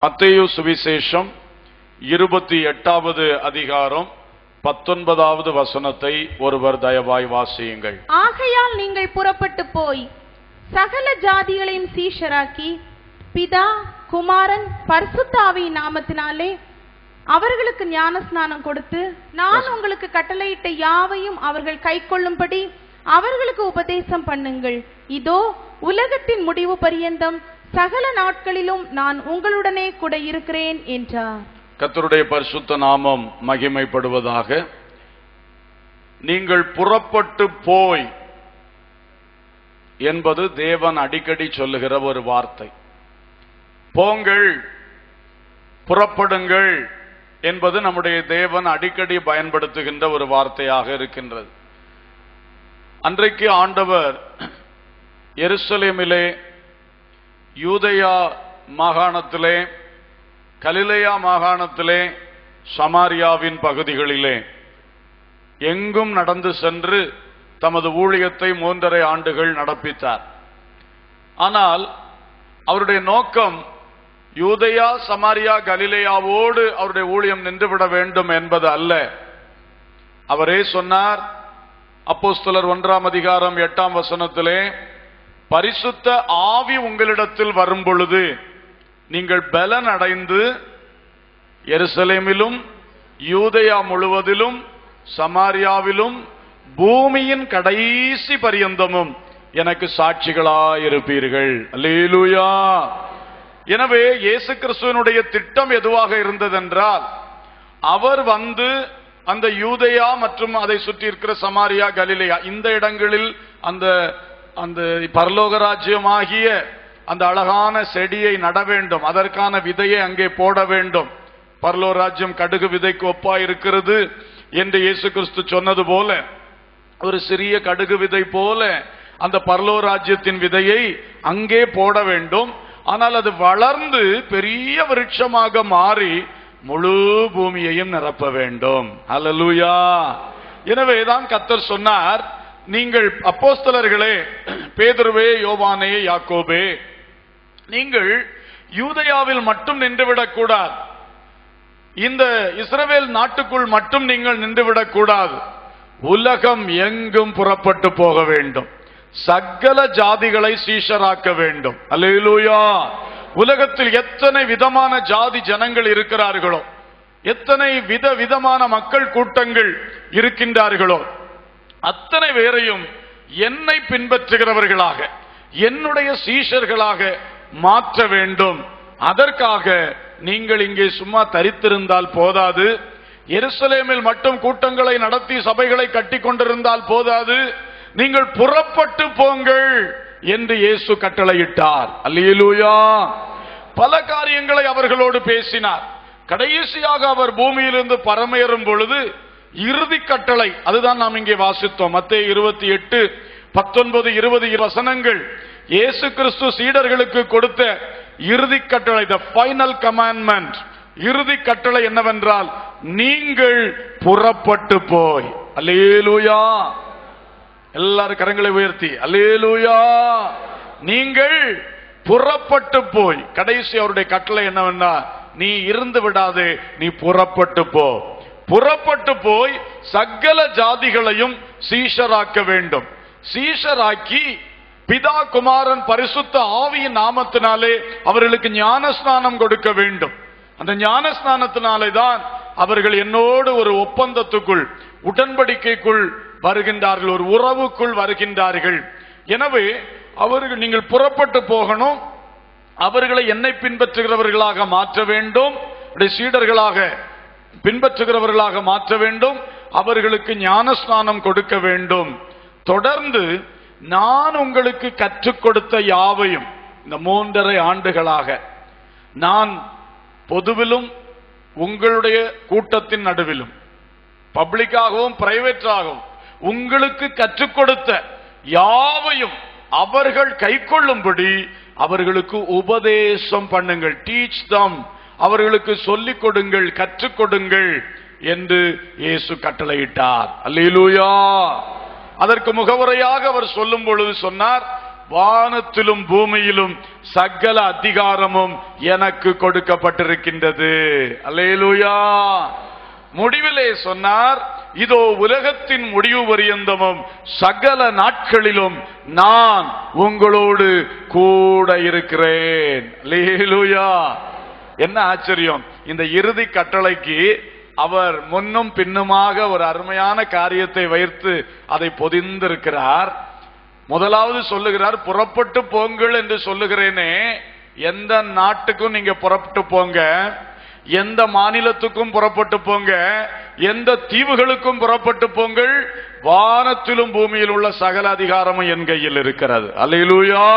மத்தேயு சுவிசேஷம் 28வது அதிகாரம் 19வது வசனத்தை ஒருவர் தயவாய் வாசியுங்கள். ஆகையால் நீங்கள் புறப்பட்டு போய் சகல ஜாதிகளையும் சீஷராக்கி பிதா குமாரன் பரிசுத்த ஆவியின் நாமத்தினாலே அவர்களுக்கு ஞானஸ்நானம் கொடுத்து நான் உங்களுக்கு கட்டளையிட்ட யாவையும் அவர்கள் கைக்கொள்ளும்படி அவர்களுக்கு உபதேசம் பண்ணுங்கள். இதோ உலகத்தின் முடிவு பரியந்தம் சகல நாட்களிலும் நான் உங்களுடனே கூட இருக்கிறேன் என்றார். கர்த்தருடைய பரிசுத்த நாமம் மகிமைப்படுவதாக. நீங்கள் புறப்பட்டு போய் என்பது தேவன் அடிக்கடி சொல்லுகிற ஒரு வார்த்தை. போங்கள், புறப்படுங்கள் என்பது நம்முடைய தேவன் அடிக்கடி பயன்படுத்துகின்ற ஒரு வார்த்தையாக இருக்கின்றது. அன்றைக்கு ஆண்டவர் எருசலேமிலே, யூதேயா மாகாணத்திலே, கலிலேயா மாகாணத்திலே, சமாரியாவின் பகுதிகளிலே எங்கும் நடந்து சென்று தமது ஊழியத்தை 3.5 ஆண்டுகள் நடப்பித்தார். ஆனால் அவருடைய நோக்கம் யூதேயா, சமாரியா, கலிலேயாவோடு அவருடைய ஊழியம் நின்றுவிட வேண்டும் என்பது அல்ல. அவரே சொன்னார், அப்போஸ்தலர் 1ஆம் அதிகாரம் 8ஆம் வசனத்திலே, பரிசுத்த ஆவி உங்களிடத்தில் வரும் பொழுது நீங்கள் பலன் அடைந்து எருசலேமிலும் யூதேயா முழுவதிலும் சமாரியாவிலும் பூமியின் கடைசி பரியந்தமும் எனக்கு சாட்சிகளாயிருப்பீர்கள். அல்லேலூயா. எனவே இயேசு கிறிஸ்துவினுடைய திட்டம் எதுவாக இருந்ததென்றால், அவர் வந்து அந்த யூதேயா மற்றும் அதை சுற்றி இருக்கிற சமாரியா, கலிலேயா இந்த இடங்களில் அந்த அந்த பரலோக ராஜ்யமாகிய அந்த அழகான செடியை நட வேண்டும், அதற்கான விதையை அங்கே போட வேண்டும். பரலோக ராஜ்யம் கடுகு விதைக்கு ஒப்பா இருக்கிறது என்று இயேசு கிறிஸ்து சொன்னது போல, ஒரு சிறிய கடுகு விதை போல அந்த பரலோக ராஜ்யத்தின் விதையை அங்கே போட வேண்டும். ஆனால் அது வளர்ந்து பெரிய விருட்சமாக மாறி முழு பூமியையும் நிரப்ப வேண்டும். அல்லேலூயா. எனவேதான் கர்த்தர் சொன்னார், நீங்கள் அப்போஸ்தலர்களே, பேதுருவே, யோவானே, யாக்கோபே, நீங்கள் யூதேயாவில் மட்டும் நின்றுவிடக் கூடாது, இந்த இஸ்ரவேல் நாட்டுக்குள் மட்டும் நீங்கள் நின்றுவிடக் கூடாது, உலகம் எங்கும் புறப்பட்டு போக வேண்டும், சகல ஜாதிகளை சீஷராக்க வேண்டும். அல்லேலூயா. உலகத்தில் எத்தனை விதமான ஜாதி ஜனங்கள் இருக்கிறார்களோ, எத்தனை விதமான மக்கள் கூட்டங்கள் இருக்கின்றார்களோ, அத்தனை பேரையும் என்னை பின்பற்றுகிறவர்களாக, என்னுடைய சீஷர்களாக மாற்ற வேண்டும். அதற்காக நீங்கள் இங்கே சும்மா தரித்திருந்தால் போதாது, எருசலேமில் மட்டும் கூட்டங்களை நடத்தி சபைகளை கட்டி கொண்டிருந்தால் போதாது, நீங்கள் புறப்பட்டு போங்கள் என்று இயேசு கட்டளையிட்டார். அல்லேலூயா. பல காரியங்களை அவர்களோடு பேசினார். கடைசியாக அவர் பூமியிலிருந்து பரமேறும் பொழுது இறுதி கட்டளை, அதுதான் நாம் இங்கே வாசித்தோம். மத்தேயு 28, 19, 20 வசனங்கள் இயேசு கிறிஸ்து சீடர்களுக்கு கொடுத்த இறுதி கட்டளை, the final commandment. இறுதி கட்டளை என்னவென்றால், நீங்கள் புறப்பட்டு போய். அல்லேலூயா. எல்லாரும் கரங்களை உயர்த்தி அல்லேலூயா. நீங்கள் புறப்பட்டு போய். கடைசி அவருடைய கட்டளை என்னவென்னா, நீ இருந்து விடாதே, நீ புறப்பட்டு போ. புறப்பட்டு போய் சகல ஜாதிகளையும் சீஷராக்க வேண்டும். சீஷராக்கி பிதா குமாரன் பரிசுத்த ஆவியின் நாமத்தினாலே அவர்களுக்கு ஞானஸ்நானம் கொடுக்க வேண்டும். அந்த ஞானஸ்நானத்தினாலே தான் அவர்கள் என்னோடு ஒரு ஒப்பந்தத்துக்குள், உடன்படிக்கைக்குள் வருகின்றார்கள், ஒரு உறவுக்குள் வருகின்றார்கள். எனவே அவர்கள், நீங்கள் புறப்பட்டு போகணும், அவர்களை என்னை பின்பற்றுகிறவர்களாக மாற்ற வேண்டும், சீடர்களாக பின்பற்றுகிறவர்களாக மாற்ற வேண்டும், அவர்களுக்கு ஞானஸ்நானம் கொடுக்க வேண்டும். தொடர்ந்து நான் உங்களுக்கு கற்றுக் கொடுத்த யாவையும் இந்த 3.5 ஆண்டுகளாக நான் பொதுவிலும் உங்களுடைய கூட்டத்தின் நடுவிலும், பப்ளிக்காகவும் பிரைவேட்டாகவும் உங்களுக்கு கற்றுக் கொடுத்த யாவையும் அவர்கள் கைக்கொள்ளும்படி அவர்களுக்கு உபதேசம் பண்ணுங்கள். டீச் தம். அவர்களுக்கு சொல்லிக் கொடுங்கள், கற்றுக் கொடுங்கள் என்று இயேசு கட்டளையிட்டார். அல்லேலூயா. அதற்கு முகவரையாக அவர் சொல்லும் பொழுது சொன்னார், வானத்திலும் பூமியிலும் சகல அதிகாரமும் எனக்கு கொடுக்கப்பட்டிருக்கின்றது. அல்லேலூயா. முடிவிலே சொன்னார், இதோ உலகத்தின் முடிவு பரியந்தமும் சகல நாட்களிலும் நான் உங்களோடு கூட இருக்கிறேன். அல்லேலூயா. என்ன ஆச்சரியம்! இந்த இறுதி கட்டளைக்கு அவர் முன்னும் பின்னுமாக ஒரு அருமையான காரியத்தை வைத்து அதை பொதிந்திருக்கிறார். முதலாவது சொல்லுகிறார், புறப்பட்டு போங்கள் என்று சொல்லுகிறேனே, எந்த நாட்டுக்கும் நீங்க புறப்பட்டு போங்க, எந்த மாநிலத்துக்கும் புறப்பட்டு போங்க, எந்த தீவுகளுக்கும் புறப்பட்டு போங்கள், வானத்திலும் பூமியில் உள்ள சகல அதிகாரமும் என் கையில் இருக்கிறது. அல்லேலூயா.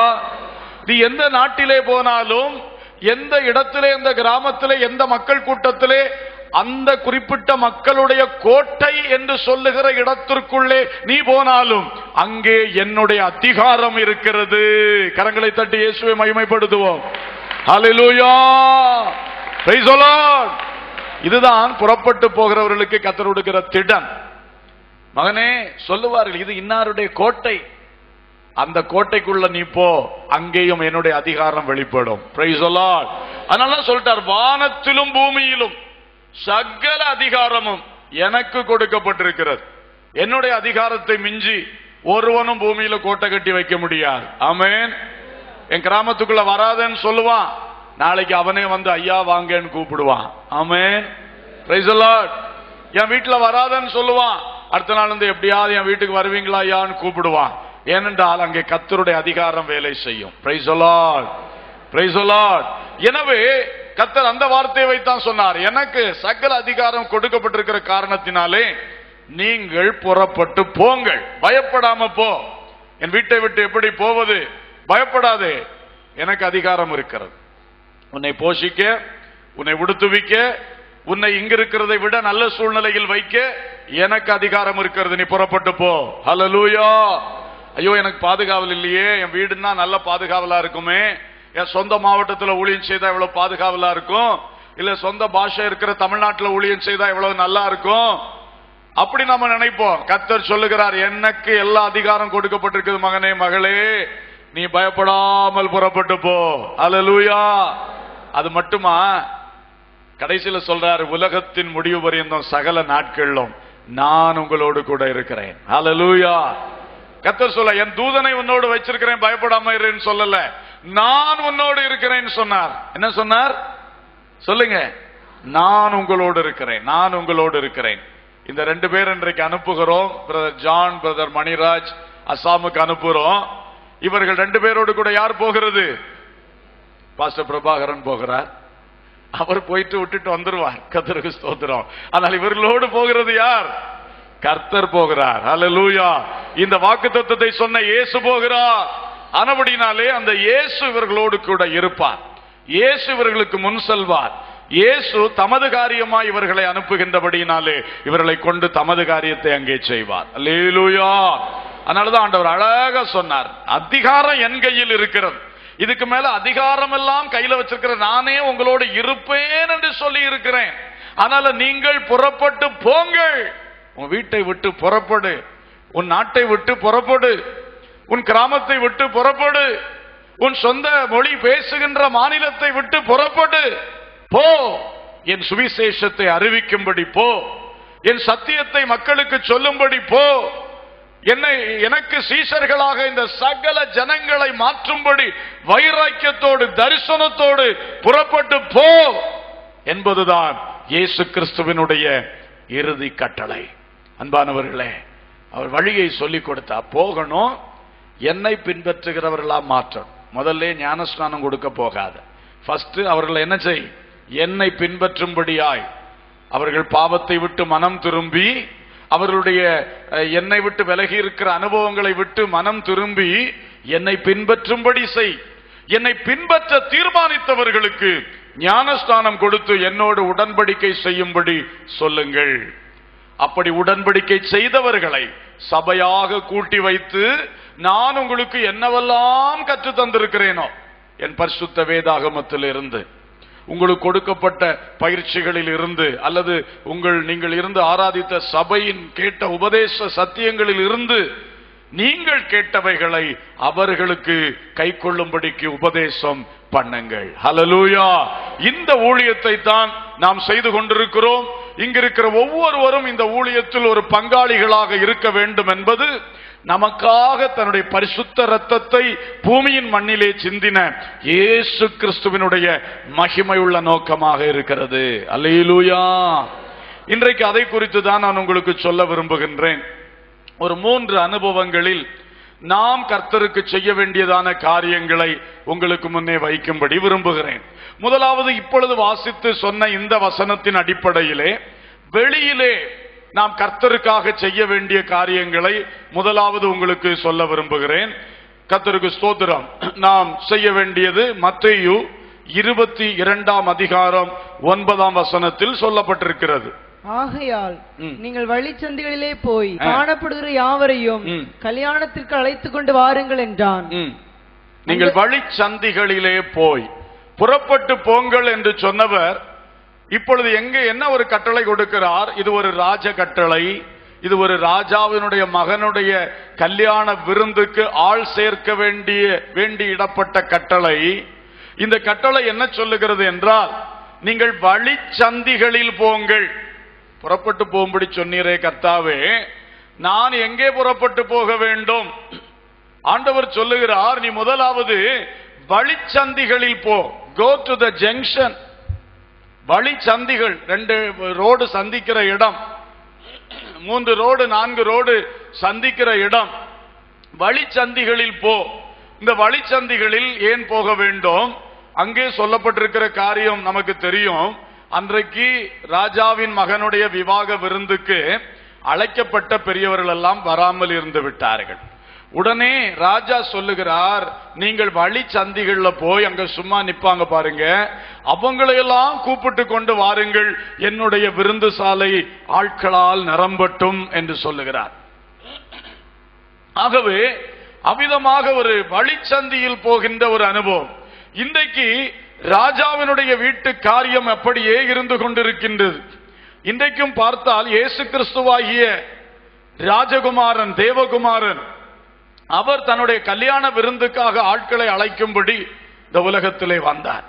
நீ எந்த நாட்டிலே போனாலும், எந்த இடத்திலே, எந்த கிராமத்திலே, எந்த மக்கள் கூட்டத்திலே, அந்த குறிப்பிட்ட மக்களுடைய கோட்டை என்று சொல்லுகிற இடத்திற்குள்ளே நீ போனாலும் அங்கே என்னுடைய அதிகாரம் இருக்கிறது. கரங்களை தட்டி இயேசுவை மகிமைப்படுத்துவோம். ஹல்லேலூயா. Praise the lord. இதுதான் புறப்பட்டு போகிறவர்களுக்கு கர்த்தர் கொடுக்கிற திடம். மகனே சொல்லுவார்கள், இது இன்னாருடைய கோட்டை, அந்த கோட்டைக்குள்ள நீ போ, அங்கேயும் என்னுடைய அதிகாரம் வெளிப்படும். Price the Lord. அதனால சொல்லிட்டார், வானத்திலும் பூமியிலும் சகல அதிகாரமும் எனக்கு கொடுக்கப்பட்டிருக்கிறது. என்னுடைய அதிகாரத்தை மிஞ்சி ஒருவனும் பூமியில கோட்டை கட்டி வைக்க முடியாது. ஆமென். என் கிராமத்துக்குள்ள வராதன்னு சொல்லுவான், நாளைக்கு அவனே வந்து ஐயா வாங்கன்னு கூப்பிடுவான். ஆமென். Price the Lord. என் வீட்டுல வராதன்னு சொல்லுவான், அடுத்த நாள் வந்து எப்படியாவது என் வீட்டுக்கு வருவீங்களா ஐயான்னு கூப்பிடுவான். ஏனென்றால் அங்கே கர்த்தருடைய அதிகாரம் வேலை செய்யும். Price the Lord. Price the Lord. எனவே கர்த்தர் அந்த வார்த்தையை வைத்தான் சொன்னார், எனக்கு சகல அதிகாரம் கொடுக்கப்பட்டிருக்கிற காரணத்தினாலே நீங்கள் புறப்பட்டு போங்கள், பயப்படாம போ. என் வீட்டை விட்டு எப்படி போவது? பயப்படாதே, எனக்கு அதிகாரம் இருக்கிறது. உன்னை போஷிக்க, உன்னை உடுத்துவிக்க, உன்னை இங்க இருக்கிறதை விட நல்ல சூழ்நிலையில் வைக்க எனக்கு அதிகாரம் இருக்கிறது. நீ புறப்பட்டு போ. ஹல்லேலூயா. ஐயோ, எனக்கு பாதுகாவல் இல்லையே, என் வீடுன்னா நல்ல பாதுகாவலா இருக்குமே, என் சொந்த மாவட்டத்தில் ஊழியம் செய்தா எவ்வளவு பாதுகாவலா இருக்கும், இல்ல சொந்த பாஷை இருக்கிற தமிழ்நாட்டில் ஊழியம் செய்தா எவ்வளவு நல்லா இருக்கும், அப்படி நம்ம நினைப்போம். கர்த்தர் சொல்லுகிறார், எனக்கு எல்லா அதிகாரம் கொடுக்கப்பட்டிருக்கிறது. மகனே மகளே, நீ பயப்படாமல் புறப்பட்டு போ. அல்லேலூயா. அது மட்டுமா, கடைசியில சொல்றாரு, உலகத்தின் முடிவு பரியந்தம் சகல நாட்களிலும் நான் உங்களோடு கூட இருக்கிறேன். அல்லேலூயா. கர்த்தர் சொல்ல, என் தூதனை உன்னோடு வச்சிருக்கிறேன், பயப்படாம இருன்னு சொல்லல, நான் உன்னோடு இருக்கிறேன் சொன்னார். என்ன சொன்னார் சொல்லுங்க? நான் உங்களோடு இருக்கிறேன், நான் உங்களோடு இருக்கிறேன். இந்த 2 பேர் இன்றைக்கு அனுப்புகிறோம். பிரதர் ஜான், பிரதர் மணிராஜ் அசாமுக்கு அனுப்புகிறோம். இவர்கள் 2 பேரோடு கூட யார் போகிறது? பாஸ்டர் பிரபாகரன் போகிறார். அவர் போயிட்டு விட்டுட்டு வந்துருவார். கர்த்தருக்கு ஸ்தோத்திரம். ஆனால் இவர்களோடு போகிறது யார்? கர்த்தர் போகிறார். அல்லேலூயா. இந்த வாக்குத்தத்தத்தை சொன்ன இயேசு போகிறார். ஆனபடினாலே அந்த இயேசு இவர்களோடு கூட இருப்பார். இயேசு இவர்களுக்கு முன் செல்வார். இயேசு தமது காரியமாய் இவர்களை அனுப்புகின்றபடினாலே இவர்களை கொண்டு தமது காரியத்தை அங்கே செய்வார். அல்லேலூயா. அதனாலதான் ஆண்டவர் அழகா சொன்னார், அதிகாரம் என் கையில் இருக்கிறது. இதுக்கு மேல அதிகாரம் எல்லாம் கையில வச்சிருக்கிற நானே உங்களோடு இருப்பேன் என்று சொல்லி இருக்கிறேன். அதனால நீங்கள் புறப்பட்டு போங்கள். உன் வீட்டை விட்டு புறப்படு, உன் நாட்டை விட்டு புறப்படு, உன் கிராமத்தை விட்டு புறப்படு, உன் சொந்த மொழி பேசுகின்ற மாநிலத்தை விட்டு புறப்படு, போ. என் சுவிசேஷத்தை அறிவிக்கும்படி போ, என் சத்தியத்தை மக்களுக்கு சொல்லும்படி போ, எனக்கு சீஷர்களாக இந்த சகல ஜனங்களை மாற்றும்படி வைராக்கியத்தோடு தரிசனத்தோடு புறப்பட்டு போ என்பதுதான் இயேசு கிறிஸ்துவினுடைய இறுதி கட்டளை. அன்பானவர்களே, அவர் வழியை சொல்லிக் கொடுத்தா போகணும். என்னை பின்பற்றுகிறவர்களா மாற்றணும். முதல்ல ஞானஸ்நானம் கொடுக்க போகாத. ஃபர்ஸ்ட் அவர்கள் என்ன செய்? என்னை பின்பற்றும்படியாய் அவர்கள் பாவத்தை விட்டு மனம் திரும்பி, அவர்களுடைய என்னை விட்டு விலகி இருக்கிற அனுபவங்களை விட்டு மனம் திரும்பி என்னை பின்பற்றும்படி செய். என்னை பின்பற்ற தீர்மானித்தவர்களுக்கு ஞானஸ்நானம் கொடுத்து என்னோடு உடன்படிக்கை செய்யும்படி சொல்லுங்கள். அப்படி உடன்படிக்கை செய்தவர்களை சபையாக கூட்டி வைத்து, நான் உங்களுக்கு என்னவெல்லாம் கற்று தந்திருக்கிறேனோ என் பரிசுத்த வேதாகமத்தில் இருந்து, உங்களுக்கு கொடுக்கப்பட்ட பயிற்சிகளில் இருந்து, அல்லது நீங்கள் இருந்து ஆராதித்த சபையின் கேட்ட உபதேச சத்தியங்களில் இருந்து நீங்கள் கேட்டவைகளை அவர்களுக்கு கை கொள்ளும்படிக்கு உபதேசம் பண்ணுங்கள். ஹல்லேலூயா. இந்த ஊழியத்தை தான் நாம் செய்து கொண்டிருக்கிறோம். இங்கிருக்கிற ஒவ்வொருவரும் இந்த ஊழியத்தில் ஒரு பங்காளிகளாக இருக்க வேண்டும் என்பது நமக்காக தன்னுடைய பரிசுத்த இரத்தத்தை பூமியின் மண்ணிலே சிந்தின இயேசு கிறிஸ்துவினுடைய மகிமையுள்ள நோக்கமாக இருக்கிறது. அல்லேலூயா. இன்றைக்கு அதை குறித்து தான் நான் உங்களுக்கு சொல்ல விரும்புகின்றேன். ஒரு 3 அனுபவங்களில் நாம் கர்த்தருக்கு செய்ய வேண்டியதான காரியங்களை உங்களுக்கு முன்னே வைக்கும்படி விரும்புகிறேன். முதலாவது, இப்பொழுது வாசித்து சொன்ன இந்த வசனத்தின் அடிப்படையிலே வெளியிலே நாம் கர்த்தருக்காக செய்ய வேண்டிய காரியங்களை முதலாவது உங்களுக்கு சொல்ல விரும்புகிறேன். கர்த்தருக்கு ஸ்தோத்திரம். நாம் செய்ய வேண்டியது மத்தேயு 22ஆம் அதிகாரம் 9ஆம் வசனத்தில் சொல்லப்பட்டிருக்கிறது. ஆகையால் நீங்கள் வழிச்சந்திகளிலே போய் காணப்படுகிற யாவரையும் கல்யாணத்திற்கு அழைத்துக் கொண்டு வாருங்கள் என்றான். நீங்கள் வழிச்சந்திகளிலே போய் புறப்பட்டு போங்கள் என்று சொன்னவர் இப்பொழுது என்ன ஒரு கட்டளை கொடுக்கிறார்? இது ஒரு ராஜ கட்டளை. இது ஒரு ராஜாவினுடைய மகனுடைய கல்யாண விருந்துக்கு ஆள் சேர்க்க வேண்டியிடப்பட்ட கட்டளை. இந்த கட்டளை என்ன சொல்லுகிறது என்றால், நீங்கள் வழிச்சந்திகளில் போங்கள். புறப்பட்டு போகும்படி சொன்னீரே கர்த்தாவே, நான் எங்கே புறப்பட்டு போக வேண்டும்? ஆண்டவர் சொல்லுகிறார், நீ முதலாவது வழிச்சந்திகளில் போ. Go to the junction. வழிச்சந்திகள், 2 ரோடு சந்திக்கிற இடம், 3 ரோடு 4 ரோடு சந்திக்கிற இடம், வழிச்சந்திகளில் போ. இந்த வழிச்சந்திகளில் ஏன் போக வேண்டும்? அங்கே சொல்லப்பட்டிருக்கிற காரியம் நமக்கு தெரியும். அன்றைக்கு ராஜாவின் மகனுடைய விவாக விருந்துக்கு அழைக்கப்பட்ட பெரியவர்கள் எல்லாம் வராமல் இருந்து விட்டார்கள். உடனே ராஜா சொல்லுகிறார், நீங்கள் வழி சந்திகள்ல போய் அங்க சும்மா நிப்பாங்க பாருங்க, அவங்களையெல்லாம் கூப்பிட்டு கொண்டு வாருங்கள், என்னுடைய விருந்து சாலை ஆட்களால் நிரம்பட்டும் என்று சொல்லுகிறார். ஆகவே அவ்விதமாக ஒரு வழிச்சந்தியில் போகின்ற ஒரு அனுபவம். இன்றைக்கு ராஜாவினுடைய வீட்டு காரியம் அப்படியே இருந்து கொண்டிருக்கின்றது. இன்றைக்கும் பார்த்தால் இயேசு கிறிஸ்துவாகிய ராஜகுமாரன், தேவகுமாரன், அவர் தன்னுடைய கல்யாண விருந்துக்காக ஆட்களை அழைக்கும்படி இந்த உலகத்திலே வந்தார்.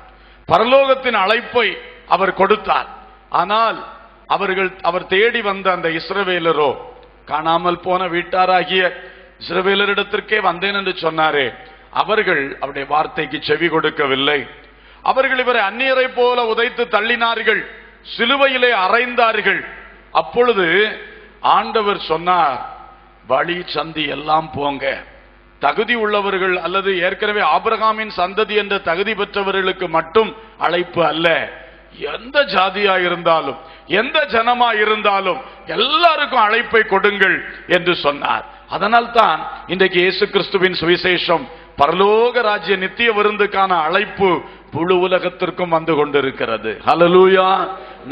பரலோகத்தின் அழைப்பை அவர் கொடுத்தார். ஆனால் அவர் தேடி வந்த அந்த இஸ்ரவேலரோ, காணாமல் போன வீட்டாராகிய இஸ்ரவேலரிடத்திற்கே வந்தேன் என்று சொன்னாரே, அவர்கள் அவருடைய வார்த்தைக்கு செவி கொடுக்கவில்லை. அவர்கள் இவரை அந்நியரை போல உதைத்து தள்ளினார்கள், சிலுவையிலே அறைந்தார்கள். அப்பொழுது ஆண்டவர் சொன்னார், வழி சந்தி எல்லாம் போங்க. தகுதி உள்ளவர்கள் அல்லது ஏற்கனவே ஆபிரகாமின் சந்ததி என்ற தகுதி பெற்றவர்களுக்கு மட்டும் அழைப்பு அல்ல, எந்த ஜாதியா இருந்தாலும் எந்த ஜனமா இருந்தாலும் எல்லாருக்கும் அழைப்பை கொடுங்கள் என்று சொன்னார். அதனால் தான் இன்றைக்கு இயேசு கிறிஸ்துவின் சுவிசேஷம், பரலோக ராஜ்ய நித்திய விருந்துக்கான அழைப்பு முழு உலகத்திற்கும் வந்து கொண்டிருக்கிறது. ஹல்லேலூயா.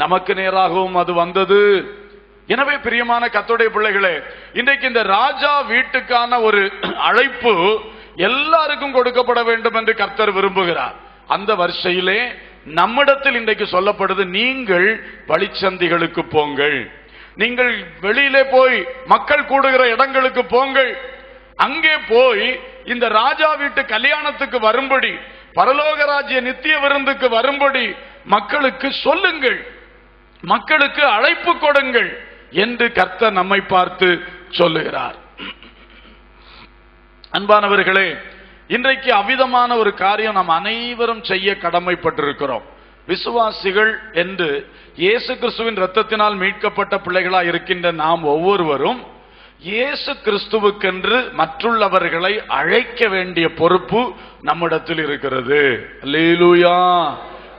நமக்கு நேராகவும் அது வந்தது. எனவே பிரியமான கர்த்தருடைய பிள்ளைகளே, இன்றைக்கு இந்த ராஜா வீட்டுக்கான ஒரு அழைப்பு எல்லாருக்கும் கொடுக்கப்பட வேண்டும் என்று கர்த்தர் விரும்புகிறார். அந்த வரிசையிலே நம்மிடத்தில் இன்றைக்கு சொல்லப்படுது, நீங்கள் வழிச்சந்திகளுக்கு போங்கள். நீங்கள் வெளியிலே போய் மக்கள் கூடுகிற இடங்களுக்கு போங்கள். அங்கே போய் இந்த ராஜா வீட்டு கல்யாணத்துக்கு வரும்படி, பரலோக ராஜ்ய நித்திய விருந்துக்கு வரும்படி மக்களுக்கு சொல்லுங்கள், மக்களுக்கு அழைப்பு கொடுங்கள் என்று கர்த்தர் நம்மை பார்த்து சொல்லுகிறார். அன்பானவர்களே, இன்றைக்கு அவ்விதமான ஒரு காரியம் நாம் அனைவரும் செய்ய கடமைப்பட்டிருக்கிறோம். விசுவாசிகள் என்று இயேசு கிறிஸ்துவின் இரத்தத்தினால் மீட்கப்பட்ட பிள்ளைகளாய் இருக்கின்ற நாம் ஒவ்வொருவரும் இயேசு கிறிஸ்துவுக்கென்று மற்றுள்ளவர்களை அழைக்க வேண்டிய பொறுப்பு நம்மிடத்தில் இருக்கிறது. அல்லேலூயா.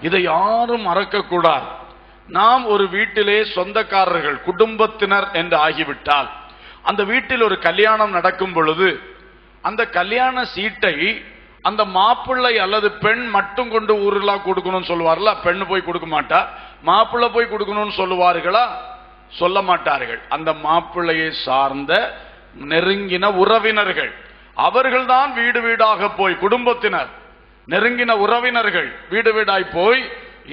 இதை யாரும் மறக்க கூடாது. நாம் ஒரு வீட்டிலே சொந்தக்காரர்கள், குடும்பத்தினர் என்று ஆகிவிட்டால், அந்த வீட்டில் ஒரு கல்யாணம் நடக்கும் பொழுது அந்த கல்யாண சீட்டை அந்த மாப்பிள்ளை அல்லது பெண் மட்டும் கொண்டு ஊரெல்லாம் கொடுக்கணும்னு சொல்லுவார்களா? பெண்ணு போய் கொடுக்க மாட்டா. மாப்பிள்ளை போய் கொடுக்கணும்னு சொல்லுவார்களா? சொல்ல மாட்டார்கள். அந்த மாப்பிள்ளையை சார்ந்த நெருங்கின உறவினர்கள், அவர்கள்தான் வீடு வீடாக போய், குடும்பத்தினர் நெருங்கின உறவினர்கள் வீடு வீடாய் போய்,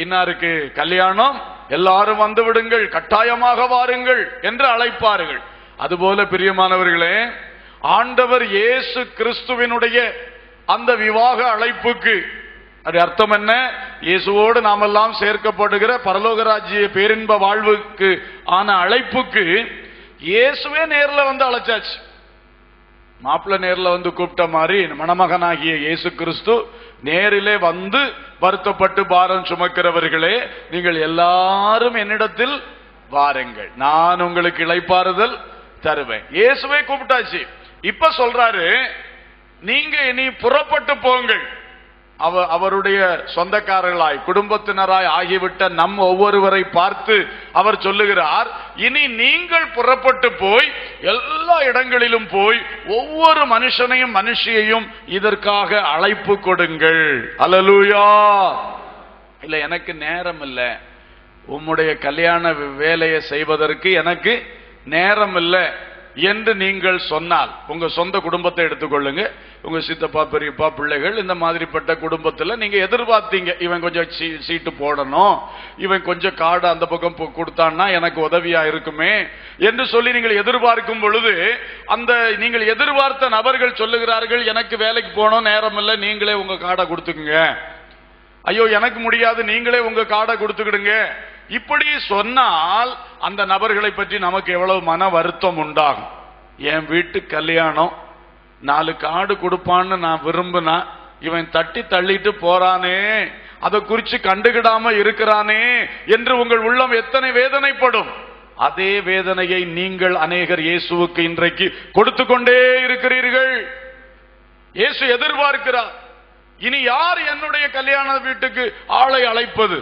இன்னாருக்கு கல்யாணம், எல்லாரும் வந்து விடுங்கள், கட்டாயமாக வாருங்கள் என்று அழைப்பார்கள். அதுபோல பிரியமானவர்களே, ஆண்டவர் இயேசு கிறிஸ்துவினுடைய அந்த விவாக அழைப்புக்கு அது அர்த்தம் என்ன? இயேசுவோடு நாமெல்லாம் சேர்க்கப்படுகிற பரலோக ராஜ்ய பேரின்ப வாழ்வுக்கு ஆன அழைப்புக்கு இயேசுவே நேர்ல வந்து அழைச்சாச்சு. மாப்பிள்ளை நேர்ல வந்து கூப்பிட்ட மாதிரி மணமகனாகிய இயேசு கிறிஸ்து நேரிலே வந்து, வருத்தப்பட்டு பாரம் சுமக்கிறவர்களே நீங்கள் எல்லாரும் என்னிடத்தில் வாருங்கள், நான் உங்களுக்கு இளைப்பாறுதல் தருவேன். இயேசுவே கூப்பிட்டாச்சு. இப்ப சொல்றாரு, நீங்க இனி புறப்பட்டு போங்கள். அவருடைய சொந்தக்காரர்களாய் குடும்பத்தினராய் ஆகிவிட்ட நம் ஒவ்வொருவரை பார்த்து அவர் சொல்லுகிறார், இனி நீங்கள் புறப்பட்டு போய் எல்லா இடங்களிலும் போய் ஒவ்வொரு மனுஷனையும் மனுஷியையும் இதற்காக அழைப்பு கொடுங்கள். அல்லேலூயா. இல்ல எனக்கு நேரம் இல்ல, உம்முடைய கல்யாண வேலையை செய்வதற்கு எனக்கு நேரம் இல்லை என்று நீங்கள் சொன்னால், உங்க சொந்த குடும்பத்தை எடுத்துக்கொள்ளுங்க. உங்க சித்தப்பா பெரியப்பா பிள்ளைகள் இந்த மாதிரிப்பட்ட குடும்பத்தில் நீங்க எதிர்பார்த்தீங்க, இவன் கொஞ்சம் சீட்டு போடணும், இவன் கொஞ்சம் கார்டு அந்த பக்கம் கொடுத்தான்னா எனக்கு உதவியா இருக்குமே என்று சொல்லி நீங்கள் எதிர்பார்க்கும் பொழுது, அந்த நீங்கள் எதிர்பார்த்த நபர்கள் சொல்லுகிறார்கள், எனக்கு வேலைக்கு போனோம் நேரம் இல்லை, நீங்களே உங்க கார்டை கொடுத்துக்குங்க. ஐயோ எனக்கு முடியாது, நீங்களே உங்க கார்டை கொடுத்துக்கிடுங்க. இப்படி சொன்னால் அந்த நபர்களை பற்றி நமக்கு எவ்வளவு மன வருத்தம் உண்டாகும். என் வீட்டு கல்யாணம் 4 கார்டு கொடுப்பான்னு நான் விரும்பினா, இவன் தட்டி தள்ளிட்டு போறானே, அதை குறிச்சு கண்டுகிடாம இருக்கிறானே என்று உங்கள் உள்ளம் எத்தனை வேதனைப்படும். அதே வேதனையை நீங்கள் அநேகர் இயேசுவுக்கு இன்றைக்கு கொடுத்து கொண்டே இருக்கிறீர்கள். இயேசு எதிர்பார்க்கிறார், இனி யார் என்னுடைய கல்யாண வீட்டுக்கு ஆளை அழைப்பது?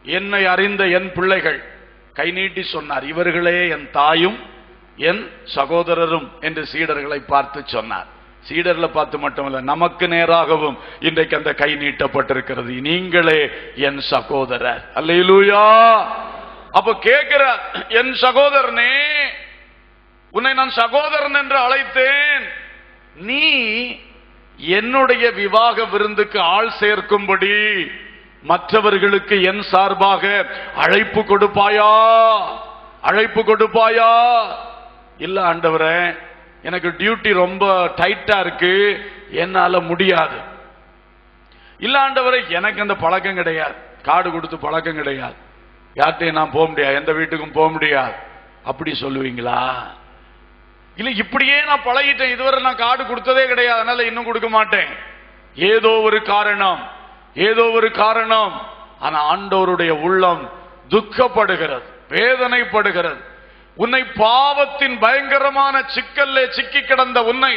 என்னை அறிந்த என் பிள்ளைகள். கை நீட்டி சொன்னார், இவர்களே என் தாயும் என் சகோதரரும் என்று சீடர்களை பார்த்து சொன்னார். சீடர்களை பார்த்து மட்டுமல்ல, நமக்கு நேராகவும் இன்றைக்கு அந்த கை நீட்டப்பட்டிருக்கிறது, நீங்களே என் சகோதரர். அல்லேலூயா. அப்ப கேட்கிறார், என் சகோதரனே, உன்னை நான் சகோதரன் என்று அழைத்தேன், நீ என்னுடைய விவாக விருந்துக்கு ஆள் சேர்க்கும்படி மற்றவர்களுக்கு என் சார்பாக அழைப்பு கொடுப்பாயா? அழைப்பு கொடுப்பாயா? இல்ல ஆண்டவரே, எனக்கு டியூட்டி ரொம்ப டைட்டா இருக்கு, என்னால முடியாது. இல்ல ஆண்டவரே, எனக்கு அந்த பழக்கம் கிடையாது, கார்டு கொடுத்து பழக்கம் கிடையாது, யார்கிட்டையும் நான் போக முடியாது, எந்த வீட்டுக்கும் போக முடியாது, அப்படி சொல்லுவீங்களா? இல்ல இப்படியே நான் பழகிட்டேன், இதுவரை நான் கார்டு கொடுத்ததே கிடையாது, அதனால இன்னும் கொடுக்க மாட்டேன். ஏதோ ஒரு காரணம், ஏதோ ஒரு காரணம். ஆனா ஆண்டவருடைய உள்ளம் துக்கப்படுகிறது, வேதனைப்படுகிறது. உன்னை பாவத்தின் பயங்கரமான சிக்கல்லே சிக்கி கிடந்த உன்னை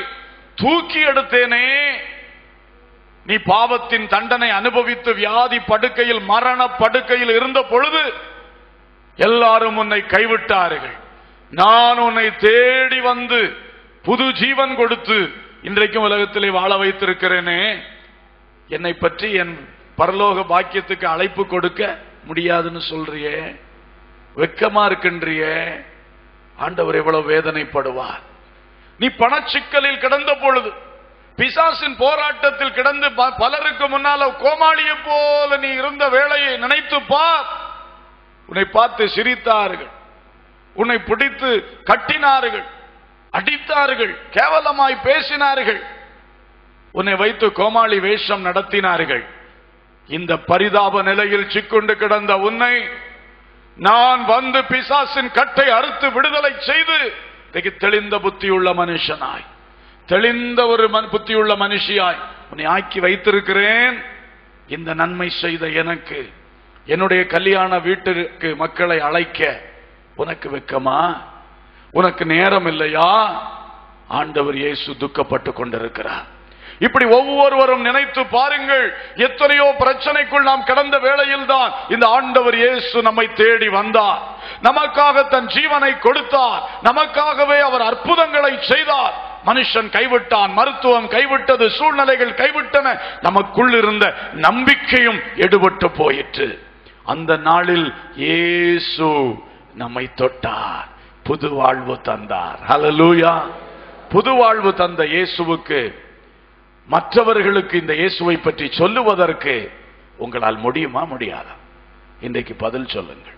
தூக்கி எடுத்தேனே, நீ பாவத்தின் தண்டனை அனுபவித்து வியாதி படுக்கையில் மரண படுக்கையில் இருந்த பொழுது எல்லாரும் உன்னை கைவிட்டார்கள். நான் உன்னை தேடி வந்து புது ஜீவன் கொடுத்து இன்றைக்கும் உலகத்திலே வாழ வைத்திருக்கிறேனே, என்னை பற்றி என் பரலோக பாக்கியத்துக்கு அழைப்பு கொடுக்க முடியாதுன்னு சொல்றியே, வெக்கமா இருக்கின்றியே. ஆண்டவர் எவ்வளவு வேதனைப்படுவார். நீ பணச்சிக்கலில் கிடந்த பொழுது, பிசாசின் போராட்டத்தில் கிடந்து பலருக்கு முன்னால கோமாளியை போல நீ இருந்த வேளையை நினைத்து பார். உன்னை பார்த்து சிரித்தார்கள், உன்னை பிடித்து கட்டினார்கள், அடித்தார்கள், கேவலமாய் பேசினார்கள், உன்னை வைத்து கோமாளி வேஷம் நடத்தினார்கள். இந்த பரிதாப நிலையில் சிக்குண்டு கிடந்த உன்னை நான் வந்து பிசாசின் கட்டை அறுத்து விடுதலை செய்து தெளிந்த புத்தியுள்ள மனுஷனாய், தெளிந்த ஒரு புத்தியுள்ள மனுஷியாய் உன்னை ஆக்கி வைத்திருக்கிறேன். இந்த நன்மை செய்த எனக்கு என்னுடைய கல்யாண வீட்டிற்கு மக்களை அழைக்க உனக்கு வெக்கமா? உனக்கு நேரம் இல்லையா? ஆண்டவர் இயேசு துக்கப்பட்டு கொண்டிருக்கிறார். இப்படி ஒவ்வொருவரும் நினைத்து பாருங்கள், எத்தனையோ பிரச்சனைக்குள் நாம் கடந்த வேளையில் தான் இந்த ஆண்டவர் இயேசு நம்மை தேடி வந்தார், நமக்காக தன் ஜீவனை கொடுத்தார், நமக்காகவே அவர் அற்புதங்களை செய்தார். மனுஷன் கைவிட்டான், மருத்துவம் கைவிட்டது, சூழ்நிலைகள் கைவிட்டன, நமக்குள் இருந்த நம்பிக்கையும் எடுபட்டு போயிற்று. அந்த நாளில் இயேசு நம்மை தொட்டார், புது வாழ்வு தந்தார். ஹல்லேலூயா. புது வாழ்வு தந்த இயேசுவுக்கு மற்றவர்களுக்கு இந்த இயேசுவை பற்றி சொல்லுவதற்கு உங்களால் முடியுமா? முடியாதா? இன்றைக்கு பதில் சொல்லுங்கள்.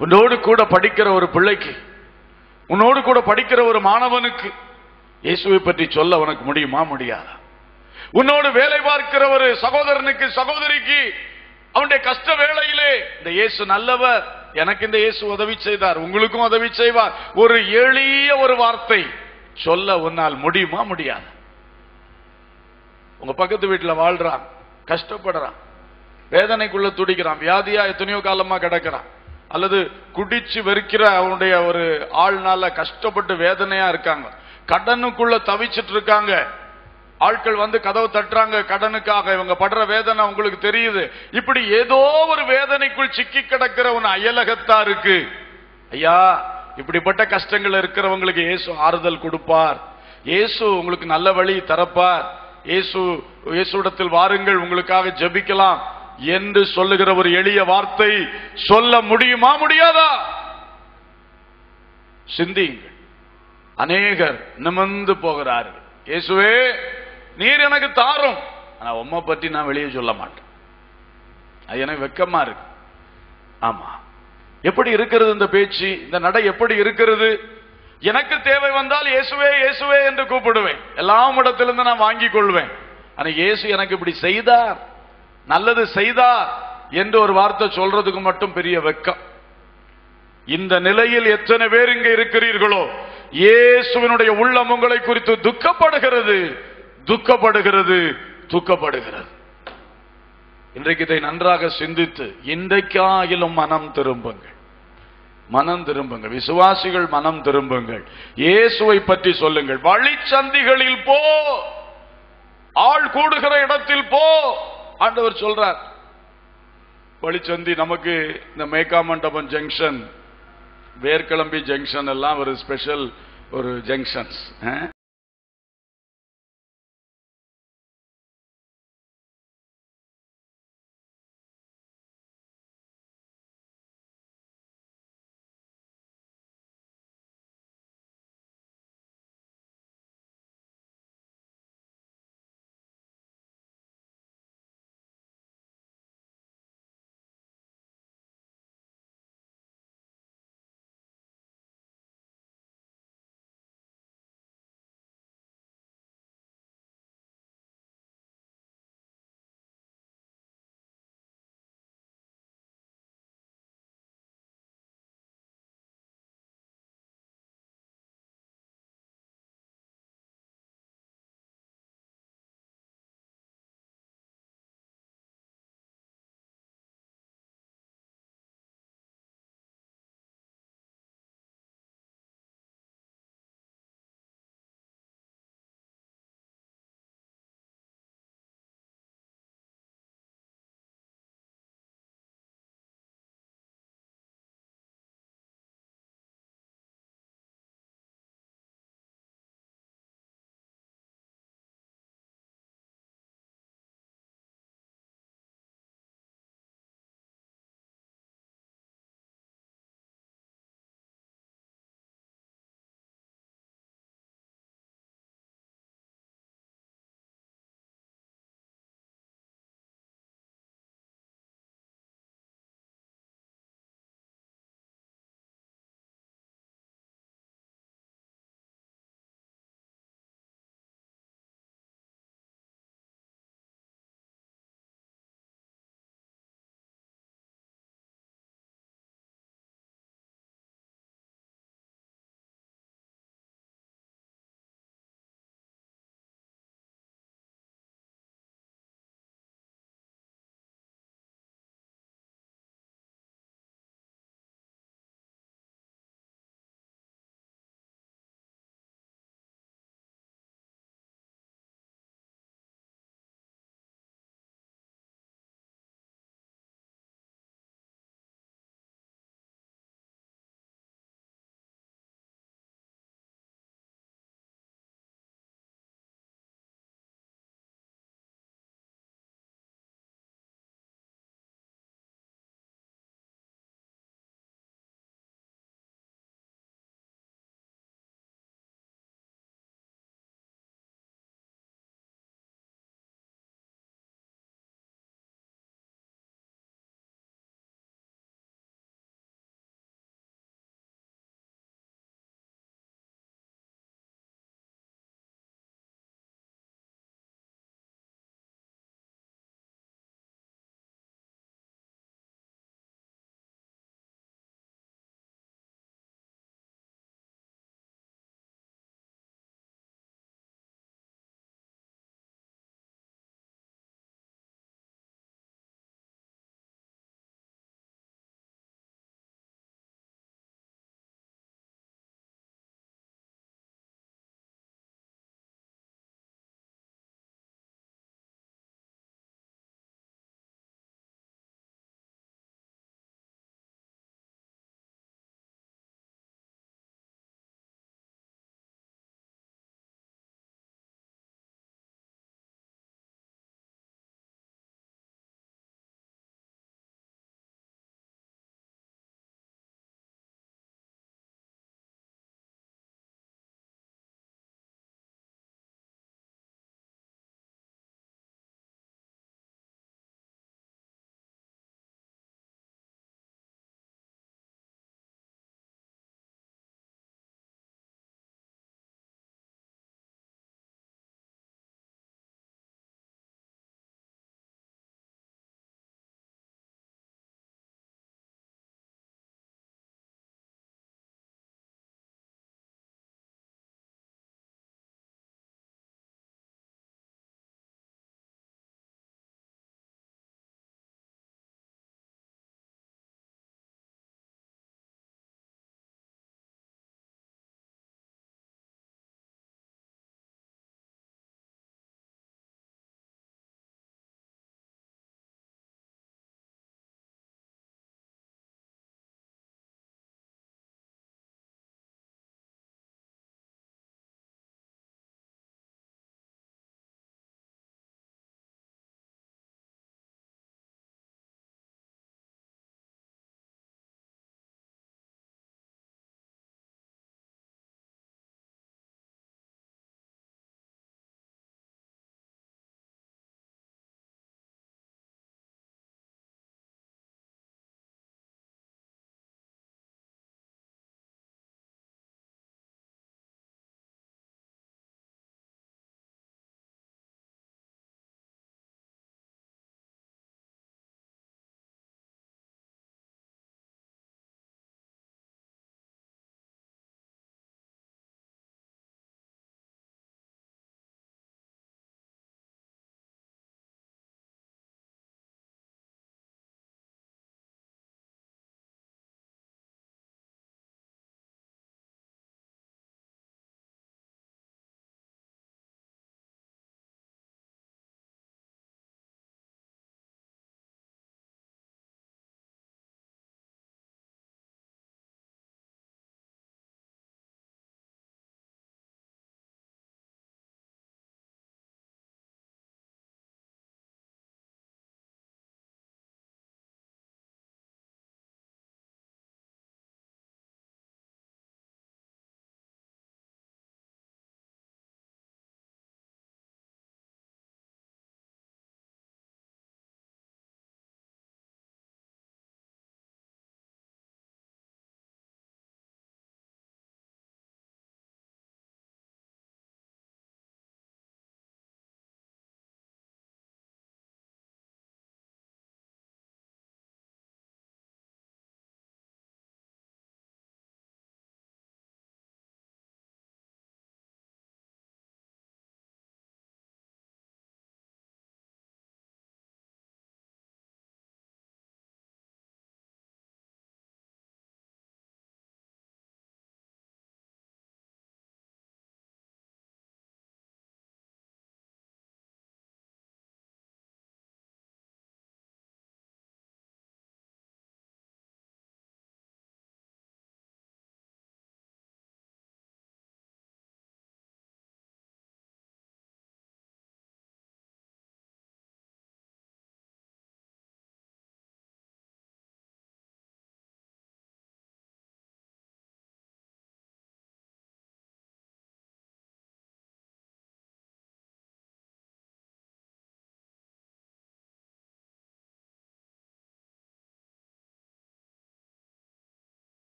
உன்னோடு கூட படிக்கிற ஒரு பிள்ளைக்கு உன்னோடு கூட படிக்கிற ஒரு மாணவனுக்கு இயேசுவை பற்றி சொல்ல உனக்கு முடியுமா? முடியாதா? உன்னோடு வேலை பார்க்கிற ஒரு சகோதரனுக்கு, சகோதரிக்கு அவனுடைய கஷ்ட வேளையிலே இந்த இயேசு நல்லவர், எனக்கு இந்த இயேசு உதவி செய்தார், உங்களுக்கும் உதவி செய்வார், ஒரு எளிய ஒரு வார்த்தை சொல்ல உன்னால் முடியுமா? முடியாது. உங்க பக்கத்து வீட்டில் வாழ்றான், கஷ்டப்படுறான், வேதனைக்குள்ள துடிக்கிறான், வியாதியா எத்தனையோ காலமா கிடக்கிறான், அல்லது குடிச்சு வெறுக்கிற அவனுடைய ஒரு ஆள்னால கஷ்டப்பட்டு வேதனையா இருக்காங்க, கடனுக்குள்ள தவிச்சிட்டு இருக்காங்க, ஆட்கள் வந்து கதவு தட்டுறாங்க கடனுக்காக, இவங்க படுற வேதனை உங்களுக்கு தெரியுது. இப்படி ஏதோ ஒரு வேதனைக்குள் சிக்கி கிடக்கிற உன் அயலகத்தாருக்கு, ஐயா இப்படிப்பட்ட கஷ்டங்கள் இருக்கிறவங்களுக்கு இயேசு ஆறுதல் கொடுப்பார், இயேசு உங்களுக்கு நல்ல வழி தரப்பார், இயேசுவிடத்தில் வாருங்கள் உங்களுக்காக ஜெபிக்கலாம் என்று சொல்லுகிற ஒரு எளிய வார்த்தை சொல்ல முடியுமா? முடியாதா? சிந்தியுங்கள். அநேகர் நிமிர்ந்து போகிறார்கள், இயேசுவே நீர் எனக்கு தாரும், ஆனா உம்மை பற்றி நான் வெளியே சொல்ல மாட்டேன், அது எனக்கு வெக்கமா இருக்கு. ஆமா, எப்படி இருக்கிறது இந்த பேச்சு, இந்த நடை எப்படி இருக்கிறது? எனக்கு தேவை வந்தால் இயேசுவே இயேசுவே என்று கூப்பிடுவேன், எல்லாம் இடத்திலிருந்து நான் வாங்கிக் கொள்வேன். ஆனா இயேசு எனக்கு இப்படி செய்தார், நல்லது செய்தார் என்று ஒரு வார்த்தை சொல்றதுக்கு மட்டும் பெரிய வெக்கம். இந்த நிலையில் எத்தனை பேர் இங்க இருக்கிறீர்களோ, இயேசுவினுடைய உள்ளம் உங்களை குறித்து துக்கப்படுகிறது, துக்கப்படுகிறது, துக்கப்படுகிறது. இன்றைக்கு இதை நன்றாக சிந்தித்து இன்றைக்காகிலும் மனம் திரும்புங்கள், மனம் திரும்புங்கள், விசுவாசிகள் மனம் திரும்புங்கள், இயேசுவை பற்றி சொல்லுங்கள். வழிச்சந்திகளில் போ, ஆள் கூடுகிற இடத்தில் போ. ஆண்டவர் சொல்றார், வழிச்சந்தி நமக்கு இந்த மேக்காமண்டபம் ஜங்ஷன், வேர்கிளம்பி ஜங்ஷன் எல்லாம் ஒரு ஸ்பெஷல் ஒரு ஜங்ஷன்ஸ்.